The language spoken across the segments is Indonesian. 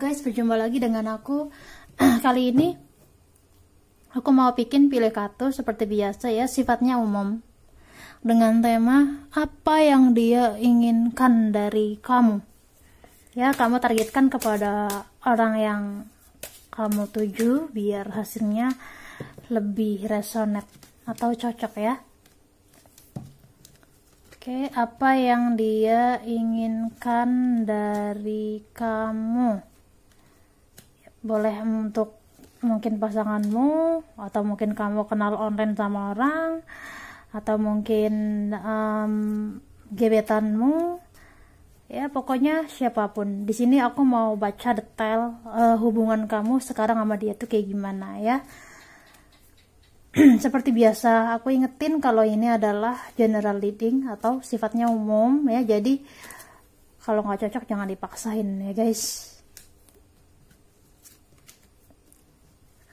guys, berjumpa lagi dengan aku. Kali ini aku mau bikin pilecato seperti biasa ya, sifatnya umum. Dengan tema apa yang dia inginkan dari kamu. Ya, kamu targetkan kepada orang yang kamu tuju biar hasilnya lebih resonate atau cocok ya. Oke, apa yang dia inginkan dari kamu? Boleh untuk mungkin pasanganmu, atau mungkin kamu kenal online sama orang, atau mungkin gebetanmu, ya pokoknya siapapun. Di sini aku mau baca detail hubungan kamu sekarang sama dia tuh kayak gimana ya. Seperti biasa aku ingetin kalau ini adalah general reading atau sifatnya umum ya, jadi kalau nggak cocok jangan dipaksain ya guys.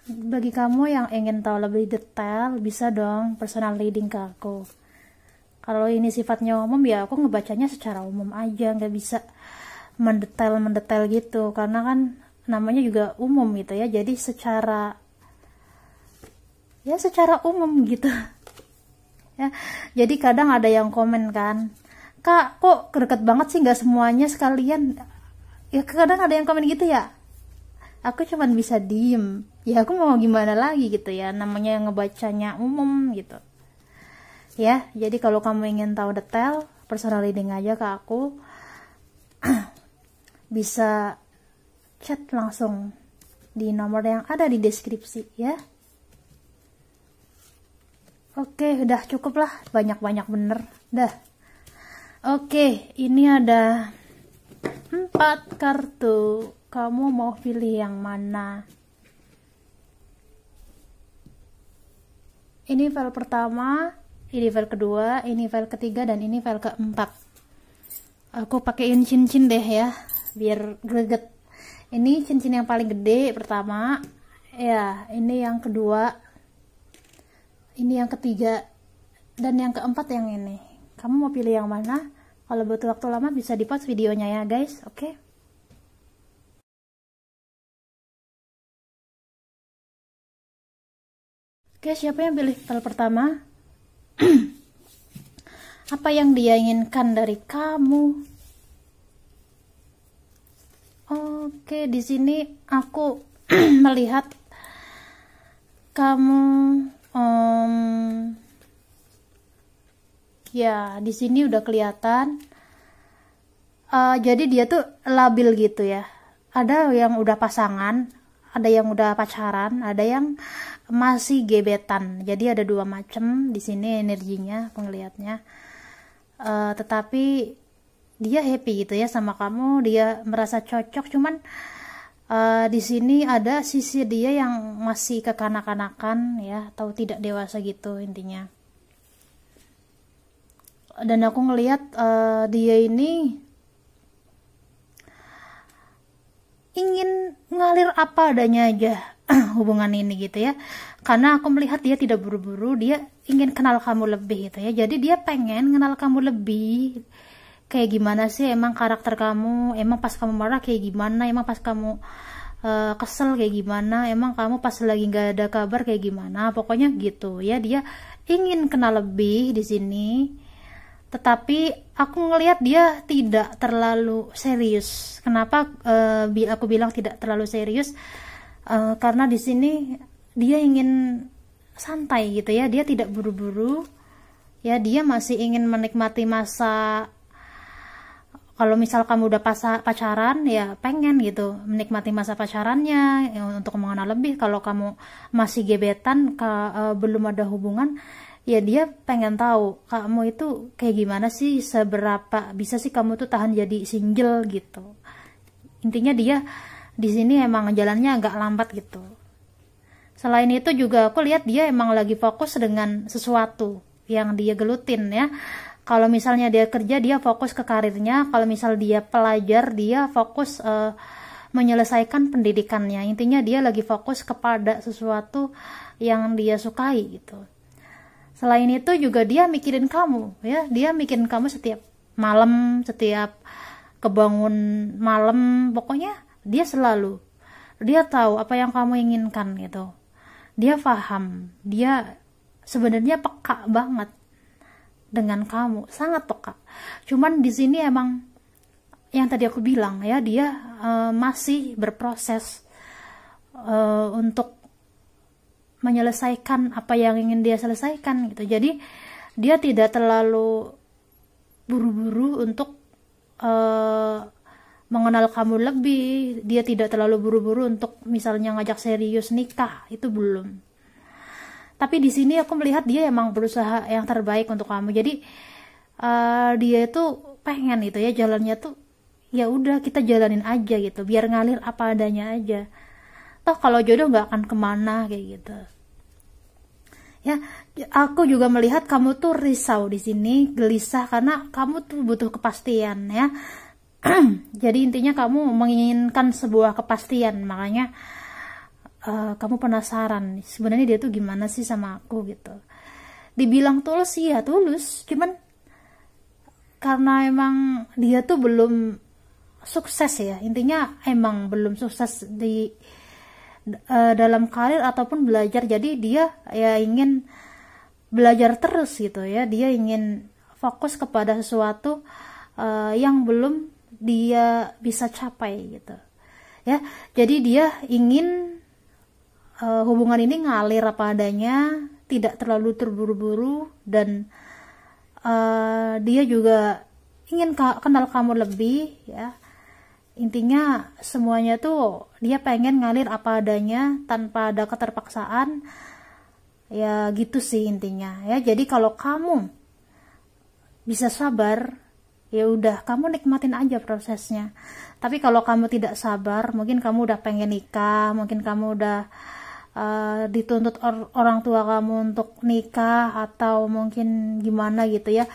Bagi kamu yang ingin tahu lebih detail, bisa dong personal reading ke aku. Kalau ini sifatnya umum ya aku ngebacanya secara umum aja, nggak bisa mendetail gitu, karena kan namanya juga umum gitu ya, jadi secara umum gitu ya. Jadi kadang ada yang komen kan, Kak kok deket banget sih, nggak semuanya sekalian ya. Kadang ada yang komen gitu ya, aku cuman bisa diem ya, aku mau gimana lagi gitu ya, namanya ngebacanya umum gitu ya. Jadi kalau kamu ingin tahu detail personal reading aja ke aku. Bisa chat langsung di nomor yang ada di deskripsi ya. Oke, udah cukup lah, banyak-banyak bener dah. Oke, ini ada 4 kartu. Kamu mau pilih yang mana? Ini file pertama, ini file kedua, ini file ketiga, dan ini file keempat. Aku pakein cincin deh ya, biar greget. Ini cincin yang paling gede pertama, ya. Ini yang kedua, ini yang ketiga, dan yang keempat yang ini. Kamu mau pilih yang mana? Kalau butuh waktu lama bisa di-pause videonya ya guys, oke? Oke, siapa yang pilih file pertama? Apa yang dia inginkan dari kamu? Oke, di sini aku melihat kamu ya, di sini udah kelihatan. Jadi dia tuh labil gitu ya. Ada yang udah pasangan, ada yang udah pacaran, ada yang masih gebetan. Jadi ada dua macam di sini energinya, penglihatnya. Tetapi dia happy gitu ya sama kamu, dia merasa cocok. Cuman di sini ada sisi dia yang masih kekanak-kanakan ya, atau tidak dewasa gitu intinya. Dan aku ngelihat dia ini ingin ngalir apa adanya aja hubungan ini gitu ya, karena aku melihat dia tidak buru-buru, dia ingin kenal kamu lebih gitu ya. Jadi dia pengen kenal kamu lebih, kayak gimana sih emang karakter kamu, emang pas kamu marah kayak gimana, emang pas kamu kesel kayak gimana, emang kamu pas lagi nggak ada kabar kayak gimana, pokoknya gitu ya. Dia ingin kenal lebih di sini, tetapi aku ngelihat dia tidak terlalu serius. Kenapa aku bilang tidak terlalu serius? Karena di sini dia ingin santai gitu ya, dia tidak buru-buru ya, dia masih ingin menikmati masa. Kalau misal kamu udah pacaran ya pengen gitu menikmati masa pacarannya ya, untuk mengenal lebih. Kalau kamu masih gebetan, belum ada hubungan ya, dia pengen tahu kamu itu kayak gimana sih, seberapa bisa sih kamu tuh tahan jadi single gitu. Intinya dia di sini emang jalannya agak lambat gitu. Selain itu juga aku lihat dia emang lagi fokus dengan sesuatu yang dia gelutin ya. Kalau misalnya dia kerja, dia fokus ke karirnya. Kalau misal dia pelajar, dia fokus menyelesaikan pendidikannya. Intinya dia lagi fokus kepada sesuatu yang dia sukai gitu. Selain itu juga dia mikirin kamu ya, dia mikirin kamu setiap malam, setiap kebangun malam, pokoknya dia tahu apa yang kamu inginkan gitu. Dia paham, dia sebenarnya peka banget dengan kamu, sangat peka. Cuman di sini emang yang tadi aku bilang ya, dia masih berproses untuk menyelesaikan apa yang ingin dia selesaikan gitu. Jadi dia tidak terlalu buru-buru untuk mengenal kamu lebih. Dia tidak terlalu buru-buru untuk misalnya ngajak serius nikah, itu belum. Tapi di sini aku melihat dia emang berusaha yang terbaik untuk kamu. Jadi dia itu pengen gitu ya, jalannya tuh ya udah kita jalanin aja gitu, biar ngalir apa adanya aja. Toh kalau jodoh nggak akan kemana kayak gitu. Ya, aku juga melihat kamu tuh risau di sini, gelisah karena kamu tuh butuh kepastian ya. Jadi intinya kamu menginginkan sebuah kepastian, makanya kamu penasaran sebenarnya dia tuh gimana sih sama aku gitu. Dibilang tulus sih ya tulus, cuman karena emang dia tuh belum sukses ya, intinya emang belum sukses di dalam karir ataupun belajar. Jadi dia ya ingin belajar terus gitu ya, dia ingin fokus kepada sesuatu yang belum dia bisa capai gitu ya. Jadi dia ingin hubungan ini ngalir apa adanya, tidak terlalu terburu-buru, dan dia juga ingin kenal kamu lebih ya. Intinya semuanya tuh dia pengen ngalir apa adanya tanpa ada keterpaksaan ya, gitu sih intinya ya. Jadi kalau kamu bisa sabar, ya udah kamu nikmatin aja prosesnya. Tapi kalau kamu tidak sabar, mungkin kamu udah pengen nikah, mungkin kamu udah dituntut orang tua kamu untuk nikah, atau mungkin gimana gitu ya.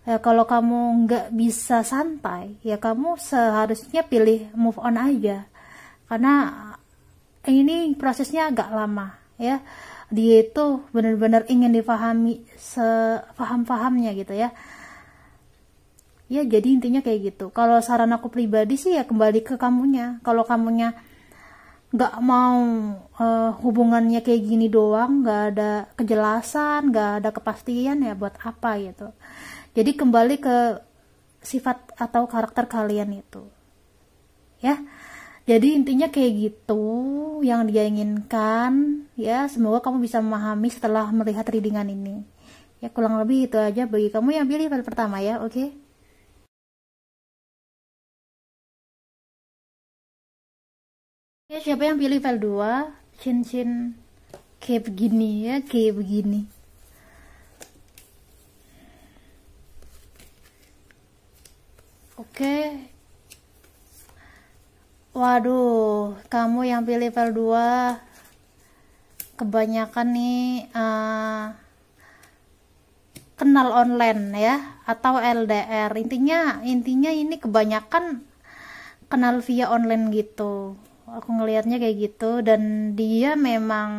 Ya, kalau kamu nggak bisa santai, ya kamu seharusnya pilih move on aja, karena ini prosesnya agak lama ya. Dia itu benar-benar ingin dipahami sepaham-pahamnya gitu ya. Ya jadi intinya kayak gitu. Kalau saran aku pribadi sih ya kembali ke kamunya. Kalau kamunya nggak mau hubungannya kayak gini doang, nggak ada kejelasan, nggak ada kepastian, ya buat apa gitu. Jadi kembali ke sifat atau karakter kalian itu ya. Jadi intinya kayak gitu yang dia inginkan ya. Semoga kamu bisa memahami setelah melihat readingan ini ya. Kurang lebih itu aja bagi kamu yang pilih file pertama ya. Oke. Ya, siapa yang pilih file 2? Cincin kayak begini ya, kayak begini. Oke. Waduh, kamu yang pilih file 2 kebanyakan nih kenal online ya, atau LDR. Intinya ini kebanyakan kenal via online gitu. Aku ngelihatnya kayak gitu, dan dia memang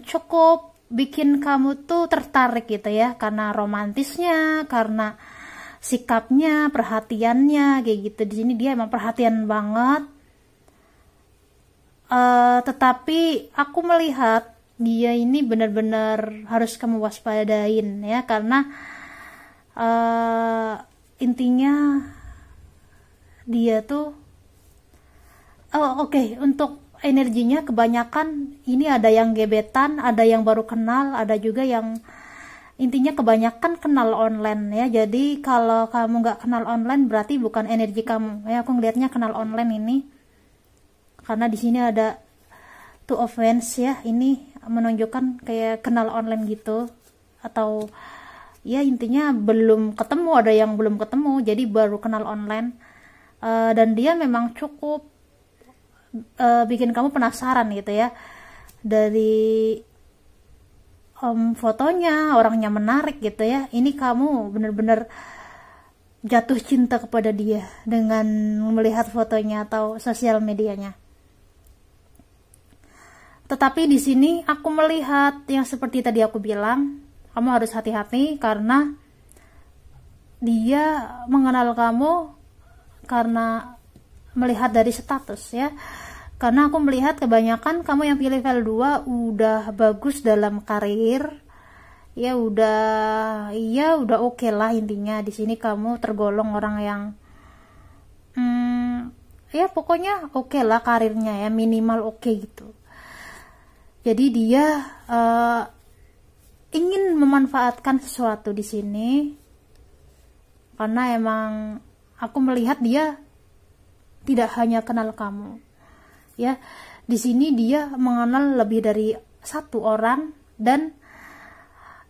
cukup bikin kamu tuh tertarik gitu ya, karena romantisnya, karena sikapnya, perhatiannya kayak gitu. Di sini dia emang perhatian banget. Tetapi aku melihat dia ini benar-benar harus kamu waspadain ya, karena intinya dia tuh oke. Untuk energinya kebanyakan ini ada yang gebetan, ada yang baru kenal, ada juga yang intinya kebanyakan kenal online ya. Jadi kalau kamu nggak kenal online berarti bukan energi kamu ya. Aku ngelihatnya kenal online ini karena di sini ada two of wands ya. Ini menunjukkan kayak kenal online gitu, atau ya intinya belum ketemu, ada yang belum ketemu jadi baru kenal online. Dan dia memang cukup bikin kamu penasaran gitu ya. Dari fotonya, orangnya menarik gitu ya. Ini kamu bener-bener jatuh cinta kepada dia dengan melihat fotonya atau sosial medianya. Tetapi di sini aku melihat yang seperti tadi aku bilang, kamu harus hati-hati karena dia mengenal kamu karena melihat dari status ya. Karena aku melihat kebanyakan kamu yang pilih level 2 udah bagus dalam karir. Ya udah oke lah intinya. Di sini kamu tergolong orang yang ya pokoknya oke lah karirnya ya, minimal oke gitu. Jadi dia ingin memanfaatkan sesuatu di sini. Karena emang aku melihat dia tidak hanya kenal kamu. Ya, di sini dia mengenal lebih dari satu orang dan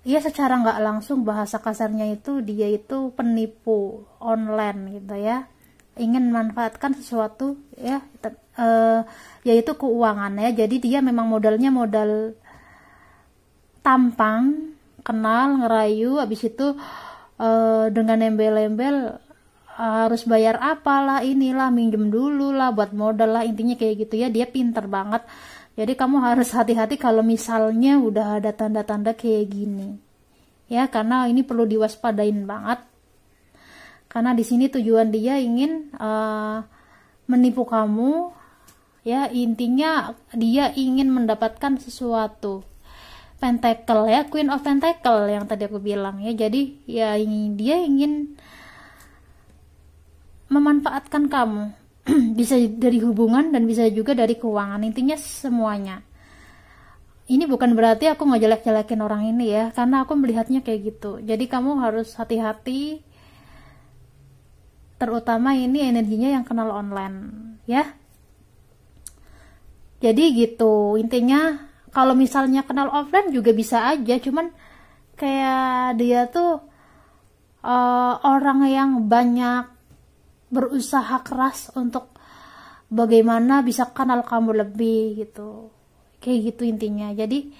ya secara nggak langsung bahasa kasarnya itu dia itu penipu online gitu ya, ingin memanfaatkan sesuatu ya, yaitu keuangan ya. Jadi dia memang modalnya modal tampang, kenal, ngerayu, habis itu dengan embel-embel harus bayar apalah, inilah, minjem dulu lah buat modal lah, intinya kayak gitu ya. Dia pinter banget. Jadi kamu harus hati-hati kalau misalnya udah ada tanda-tanda kayak gini ya, karena ini perlu diwaspadain banget. Karena di sini tujuan dia ingin menipu kamu ya, intinya dia ingin mendapatkan sesuatu. Pentacle ya, Queen of Pentacle yang tadi aku bilang ya. Jadi ya dia ingin memanfaatkan kamu. Bisa dari hubungan dan bisa juga dari keuangan, intinya semuanya. Ini bukan berarti aku ngejelek-jelekin orang ini ya, karena aku melihatnya kayak gitu. Jadi kamu harus hati-hati, terutama ini energinya yang kenal online ya. Jadi gitu intinya. Kalau misalnya kenal offline juga bisa aja, cuman kayak dia tuh orang yang banyak berusaha keras untuk bagaimana bisa kenal kamu lebih gitu, kayak gitu intinya. Jadi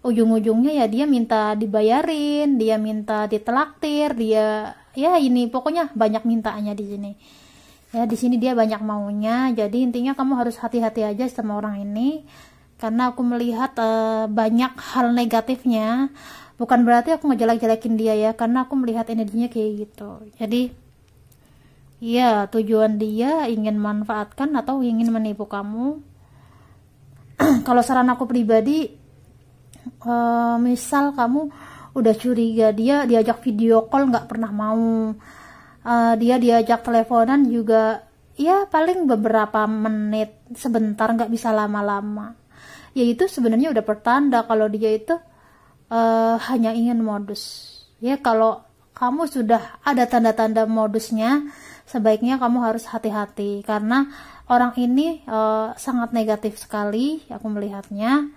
ujung-ujungnya ya dia minta dibayarin, dia minta ditraktir, dia ya ini pokoknya banyak mintanya di sini ya. Di sini dia banyak maunya. Jadi intinya kamu harus hati-hati aja sama orang ini, karena aku melihat banyak hal negatifnya. Bukan berarti aku ngejelek-jelekin dia ya, karena aku melihat energinya kayak gitu. Jadi ya tujuan dia ingin manfaatkan atau ingin menipu kamu. Kalau saran aku pribadi, misal kamu udah curiga dia diajak video call nggak pernah mau, dia diajak teleponan juga ya paling beberapa menit, sebentar, nggak bisa lama-lama, ya itu sebenarnya udah pertanda kalau dia itu hanya ingin modus ya. Kalau kamu sudah ada tanda-tanda modusnya, sebaiknya kamu harus hati-hati, karena orang ini sangat negatif sekali aku melihatnya.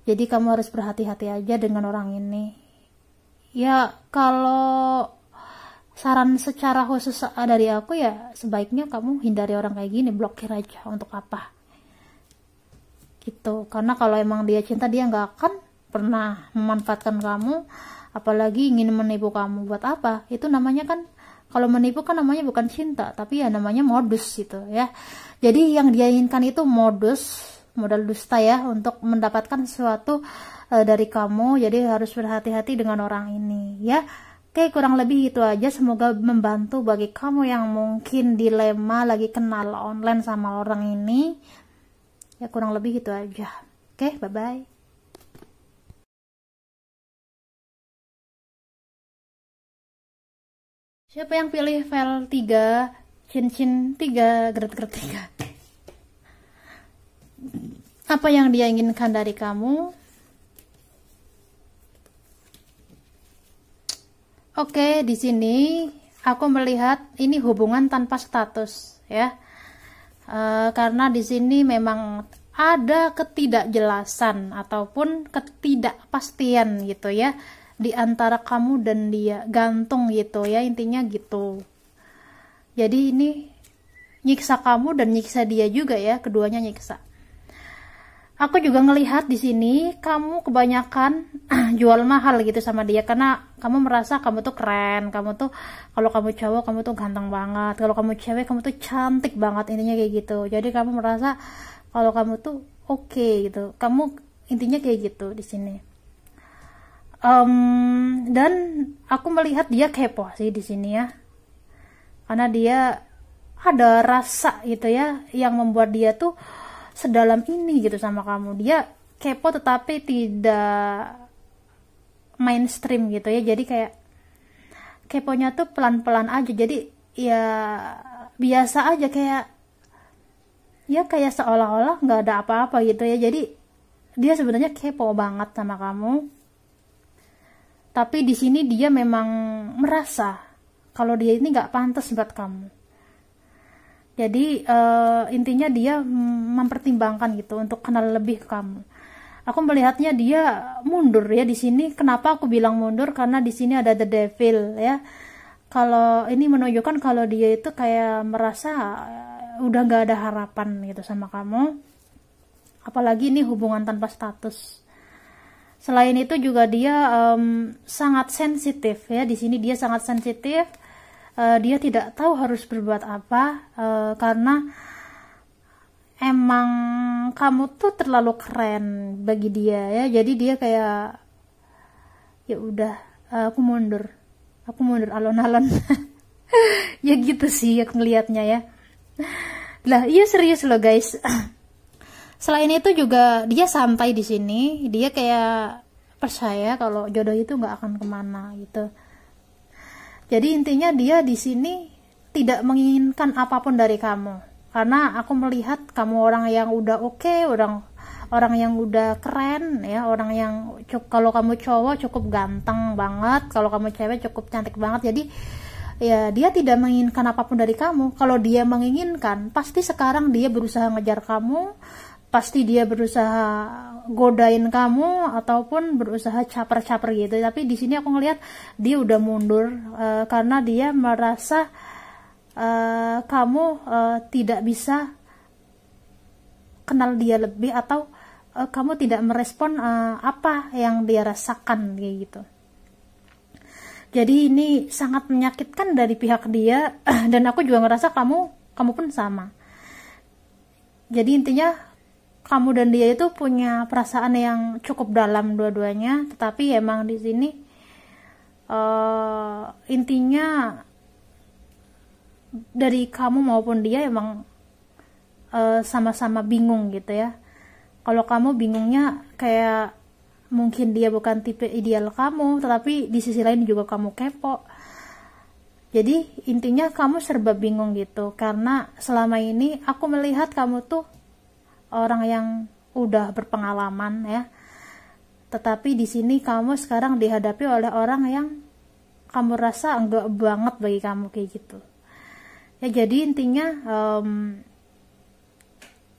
Jadi kamu harus berhati-hati aja dengan orang ini ya. Kalau saran secara khusus dari aku ya, sebaiknya kamu hindari orang kayak gini, blokir aja. Untuk apa gitu. Karena kalau emang dia cinta, dia nggak akan pernah memanfaatkan kamu, apalagi ingin menipu kamu. Buat apa? Itu namanya kan, kalau menipu kan namanya bukan cinta, tapi ya namanya modus gitu ya. Jadi yang dia inginkan itu modus, modal dusta ya, untuk mendapatkan sesuatu dari kamu. Jadi harus berhati-hati dengan orang ini ya. Oke, kurang lebih itu aja. Semoga membantu bagi kamu yang mungkin dilema lagi kenal online sama orang ini ya. Kurang lebih itu aja. Oke, bye-bye. Siapa yang pilih file 3, cincin 3, geret-geret 3? Apa yang dia inginkan dari kamu? Oke, di sini aku melihat ini hubungan tanpa status ya. Karena di sini memang ada ketidakjelasan ataupun ketidakpastian gitu ya, di antara kamu dan dia, gantung gitu ya, intinya gitu. Jadi ini nyiksa kamu dan nyiksa dia juga ya, keduanya nyiksa. Aku juga ngelihat di sini kamu kebanyakan jual mahal gitu sama dia, karena kamu merasa kamu tuh keren, kamu tuh kalau kamu cowok kamu tuh ganteng banget, kalau kamu cewek kamu tuh cantik banget, intinya kayak gitu. Jadi kamu merasa kalau kamu tuh oke gitu, kamu intinya kayak gitu di sini. Dan aku melihat dia kepo sih di sini ya, karena dia ada rasa gitu ya yang membuat dia tuh sedalam ini gitu sama kamu. Dia kepo tetapi tidak mainstream gitu ya, jadi kayak keponya tuh pelan-pelan aja, jadi ya biasa aja, kayak ya kayak seolah-olah nggak ada apa-apa gitu ya. Jadi dia sebenarnya kepo banget sama kamu, tapi di sini dia memang merasa kalau dia ini nggak pantas buat kamu. Jadi intinya dia mempertimbangkan gitu untuk kenal lebih ke kamu. Aku melihatnya dia mundur ya di sini. Kenapa aku bilang mundur? Karena di sini ada the devil ya. Kalau ini menunjukkan kalau dia itu kayak merasa udah nggak ada harapan gitu sama kamu. Apalagi ini hubungan tanpa status. Selain itu juga dia sangat sensitif ya. Di sini dia sangat sensitif. Dia tidak tahu harus berbuat apa karena emang kamu tuh terlalu keren bagi dia ya. Jadi dia kayak ya udah, aku mundur alon-alon. Ya gitu sih aku ngelihatnya ya. Lah iya serius loh guys. Selain itu juga dia santai di sini. Dia kayak percaya kalau jodoh itu nggak akan kemana gitu. Jadi intinya dia di sini tidak menginginkan apapun dari kamu. Karena aku melihat kamu orang yang udah oke, orang yang udah keren ya, orang yang kalau kamu cowok cukup ganteng banget, kalau kamu cewek cukup cantik banget. Jadi ya dia tidak menginginkan apapun dari kamu. Kalau dia menginginkan, pasti sekarang dia berusaha ngejar kamu, pasti dia berusaha godain kamu ataupun berusaha caper-caper gitu. Tapi di sini aku ngelihat dia udah mundur karena dia merasa kamu tidak bisa kenal dia lebih, atau kamu tidak merespon apa yang dia rasakan kayak gitu. Jadi ini sangat menyakitkan dari pihak dia dan aku juga ngerasa kamu pun sama. Jadi intinya kamu dan dia itu punya perasaan yang cukup dalam dua-duanya, tetapi emang di sini intinya dari kamu maupun dia emang sama-sama bingung gitu ya. Kalau kamu bingungnya kayak mungkin dia bukan tipe ideal kamu, tetapi di sisi lain juga kamu kepo. Jadi intinya kamu serba bingung gitu, karena selama ini aku melihat kamu tuh orang yang udah berpengalaman ya. Tetapi di sini kamu sekarang dihadapi oleh orang yang kamu rasa enggak banget bagi kamu kayak gitu. Ya jadi intinya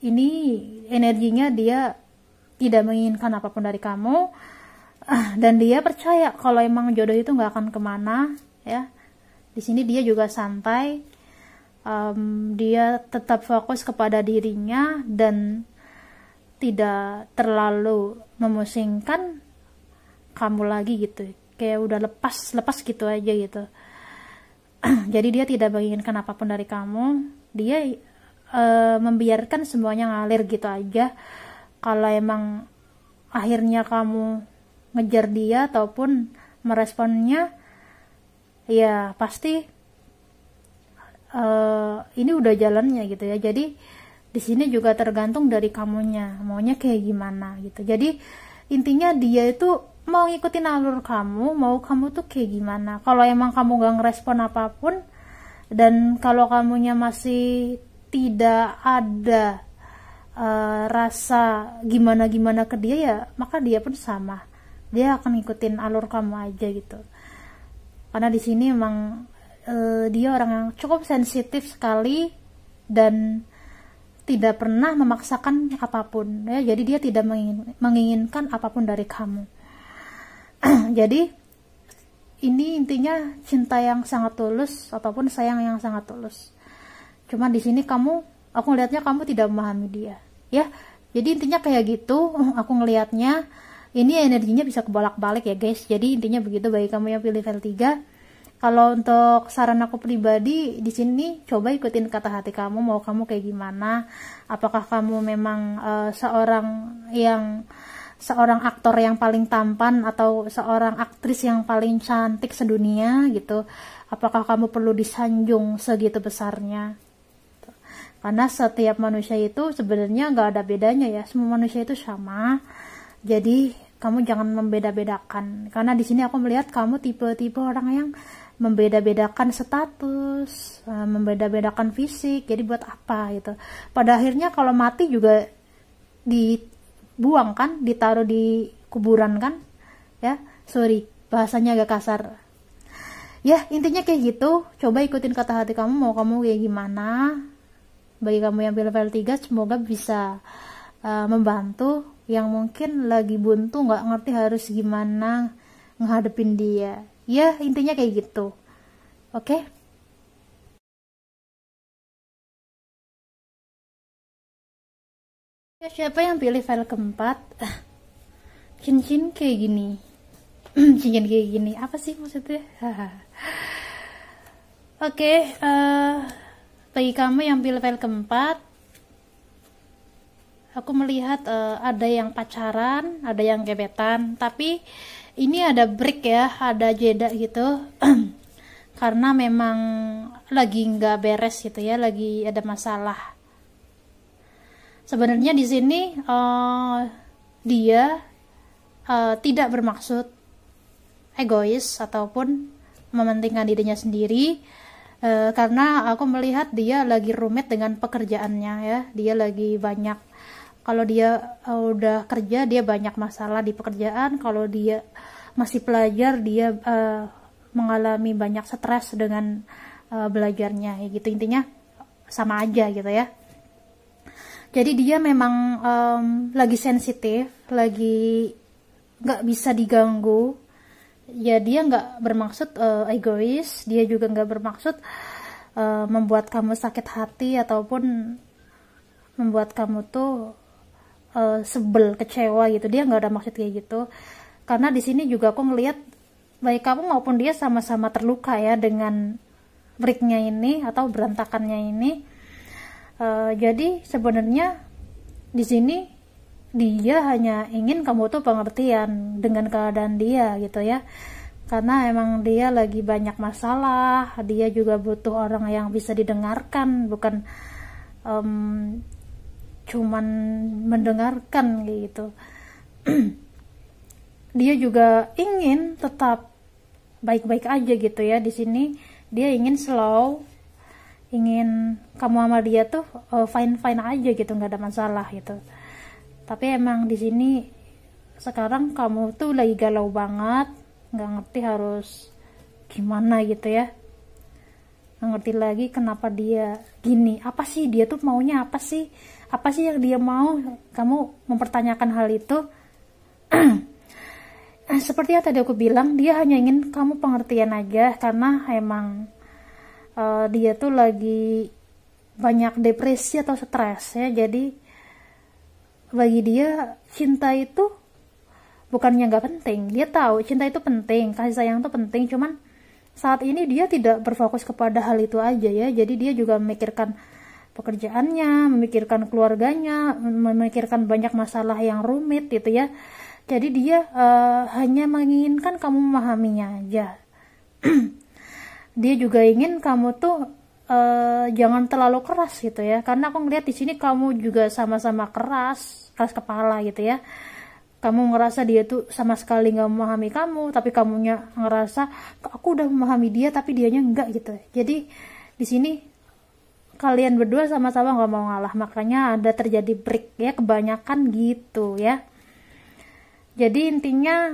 ini energinya dia tidak menginginkan apapun dari kamu, dan dia percaya kalau emang jodoh itu nggak akan kemana ya. Di sini dia juga santai, dia tetap fokus kepada dirinya dan tidak terlalu memusingkan kamu lagi gitu, kayak udah lepas gitu aja gitu. Jadi dia tidak menginginkan apapun dari kamu, dia membiarkan semuanya ngalir gitu aja. Kalau emang akhirnya kamu ngejar dia ataupun meresponnya, ya pasti ini udah jalannya gitu ya. Jadi di sini juga tergantung dari kamunya, maunya kayak gimana gitu. Jadi intinya dia itu mau ngikutin alur kamu, mau kamu tuh kayak gimana. Kalau emang kamu gak ngerespon apapun, dan kalau kamunya masih tidak ada rasa gimana-gimana ke dia, ya maka dia pun sama. Dia akan ngikutin alur kamu aja gitu. Karena di sini emang dia orang yang cukup sensitif sekali dan tidak pernah memaksakan apapun ya. Jadi dia tidak menginginkan apapun dari kamu. Jadi ini intinya cinta yang sangat tulus ataupun sayang yang sangat tulus. Cuma di sini aku ngelihatnya kamu tidak memahami dia ya. Jadi intinya kayak gitu aku ngelihatnya. Ini energinya bisa kebolak-balik ya guys. Jadi intinya begitu bagi kamu yang pilih file 3. Kalau untuk saran aku pribadi di sini, coba ikutin kata hati kamu, mau kamu kayak gimana. Apakah kamu memang seorang aktor yang paling tampan atau seorang aktris yang paling cantik sedunia gitu. Apakah kamu perlu disanjung segitu besarnya? karena setiap manusia itu sebenarnya nggak ada bedanya ya, semua manusia itu sama. Jadi kamu jangan membeda-bedakan, karena di sini aku melihat kamu tipe-tipe orang yang membeda-bedakan status, membeda-bedakan fisik. Jadi buat apa gitu? Pada akhirnya kalau mati juga dibuang kan, ditaruh di kuburan kan, ya. Sorry, bahasanya agak kasar. Ya, intinya kayak gitu. Coba ikutin kata hati kamu, mau kamu kayak gimana. Bagi kamu yang pilih level 3, semoga bisa membantu yang mungkin lagi buntu, nggak ngerti harus gimana ngadepin dia. Ya, intinya kayak gitu. Oke? Ya, siapa yang pilih file keempat? Cincin kayak gini. Cincin kayak gini. Apa sih maksudnya? Oke, bagi kamu yang pilih file keempat, aku melihat ada yang pacaran, ada yang gebetan, tapi ini ada break ya, ada jeda gitu. Karena memang lagi nggak beres gitu ya, lagi ada masalah. Sebenarnya di sini dia tidak bermaksud egois ataupun mementingkan dirinya sendiri, karena aku melihat dia lagi rumit dengan pekerjaannya ya, dia lagi banyak. Kalau dia udah kerja, dia banyak masalah di pekerjaan. Kalau dia masih pelajar, dia mengalami banyak stres dengan belajarnya, ya gitu. Intinya sama aja gitu ya. Jadi dia memang lagi sensitif, lagi nggak bisa diganggu. Ya dia nggak bermaksud egois, dia juga nggak bermaksud membuat kamu sakit hati ataupun membuat kamu tuh sebel, kecewa gitu. Dia nggak ada maksud kayak gitu. Karena di sini juga aku ngelihat baik kamu maupun dia sama-sama terluka ya dengan breaknya ini atau berantakannya ini. Jadi sebenarnya di sini dia hanya ingin kamu tuh pengertian dengan keadaan dia gitu ya. Karena emang dia lagi banyak masalah, dia juga butuh orang yang bisa didengarkan, bukan cuman mendengarkan gitu. Dia juga ingin tetap baik-baik aja gitu ya. Di sini dia ingin slow, ingin kamu sama dia tuh fine-fine aja gitu, nggak ada masalah gitu. Tapi emang di sini sekarang kamu tuh lagi galau banget, nggak ngerti harus gimana gitu ya. Nggak ngerti lagi kenapa dia gini, apa sih dia tuh maunya, apa sih yang dia mau. Kamu mempertanyakan hal itu. Seperti yang tadi aku bilang, dia hanya ingin kamu pengertian aja, karena emang dia tuh lagi banyak depresi atau stres ya. Jadi bagi dia cinta itu bukannya nggak penting, dia tahu cinta itu penting, kasih sayang itu penting, cuman saat ini dia tidak berfokus kepada hal itu aja ya. Jadi dia juga memikirkan pekerjaannya, memikirkan keluarganya, memikirkan banyak masalah yang rumit gitu ya. Jadi dia hanya menginginkan kamu memahaminya aja. Dia juga ingin kamu tuh jangan terlalu keras gitu ya, karena aku ngeliat di sini kamu juga sama-sama keras kepala gitu ya. Kamu ngerasa dia tuh sama sekali nggak memahami kamu, tapi kamunya ngerasa aku udah memahami dia tapi dianya enggak gitu. Jadi di sini kalian berdua sama-sama nggak mau ngalah, makanya ada terjadi break ya, kebanyakan gitu ya. Jadi intinya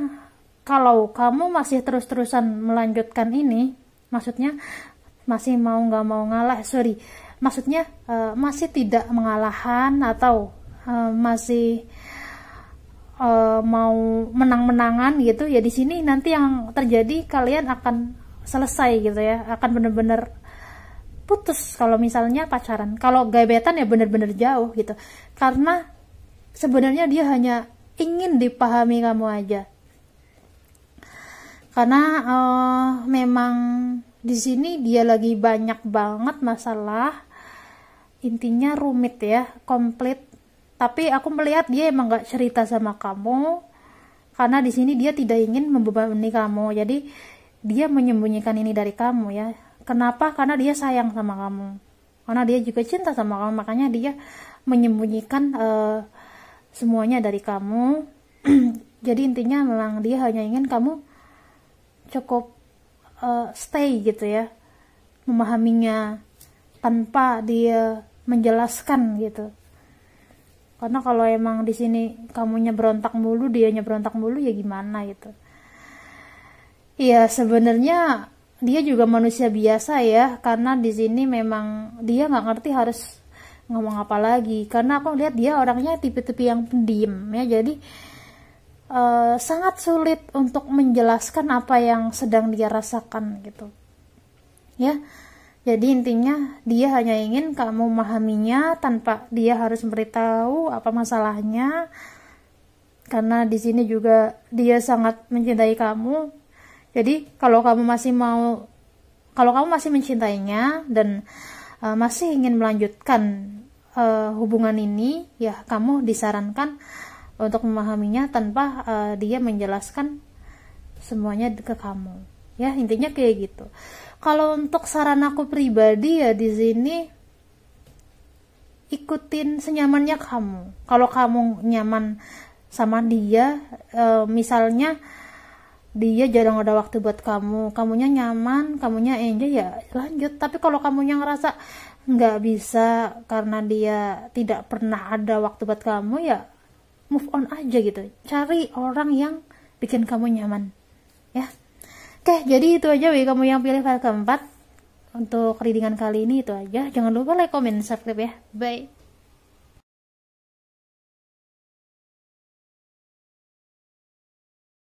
kalau kamu masih terus-terusan melanjutkan ini, maksudnya masih mau nggak mau ngalah, maksudnya masih tidak mengalahan atau masih mau menang-menangan gitu ya, di sini nanti yang terjadi kalian akan selesai gitu ya, akan bener-bener putus kalau misalnya pacaran. Kalau gebetan ya bener-bener jauh gitu, karena sebenarnya dia hanya ingin dipahami kamu aja. Karena memang di sini dia lagi banyak banget masalah, intinya rumit ya, komplit. Tapi aku melihat dia emang gak cerita sama kamu, karena di sini dia tidak ingin membebani kamu. Jadi dia menyembunyikan ini dari kamu ya. Kenapa? Karena dia sayang sama kamu. karena dia juga cinta sama kamu, makanya dia menyembunyikan semuanya dari kamu. Jadi intinya memang dia hanya ingin kamu cukup stay gitu ya, memahaminya tanpa dia menjelaskan gitu. Karena kalau emang di sini kamunya berontak mulu, dianya berontak mulu, ya gimana gitu. Iya, sebenarnya dia juga manusia biasa ya, karena di sini memang dia nggak ngerti harus ngomong apa lagi. Karena aku lihat dia orangnya tipe-tipe yang pendiam ya, jadi sangat sulit untuk menjelaskan apa yang sedang dia rasakan gitu ya. Jadi intinya dia hanya ingin kamu memahaminya tanpa dia harus memberitahu apa masalahnya, karena di sini juga dia sangat mencintai kamu. Jadi kalau kamu masih mencintainya dan masih ingin melanjutkan hubungan ini, ya kamu disarankan untuk memahaminya tanpa dia menjelaskan semuanya ke kamu ya. Intinya kayak gitu. Kalau untuk saran aku pribadi ya, di sini ikutin senyamannya kamu. Kalau kamu nyaman sama dia, misalnya dia jarang ada waktu buat kamu, kamunya nyaman, kamunya enjoy, ya lanjut. Tapi kalau kamunya ngerasa nggak bisa karena dia tidak pernah ada waktu buat kamu, ya move on aja gitu. Cari orang yang bikin kamu nyaman ya. Oke, jadi itu aja bagi kamu yang pilih file keempat. Untuk readingan kali ini itu aja. Jangan lupa like, comment, subscribe ya. Bye.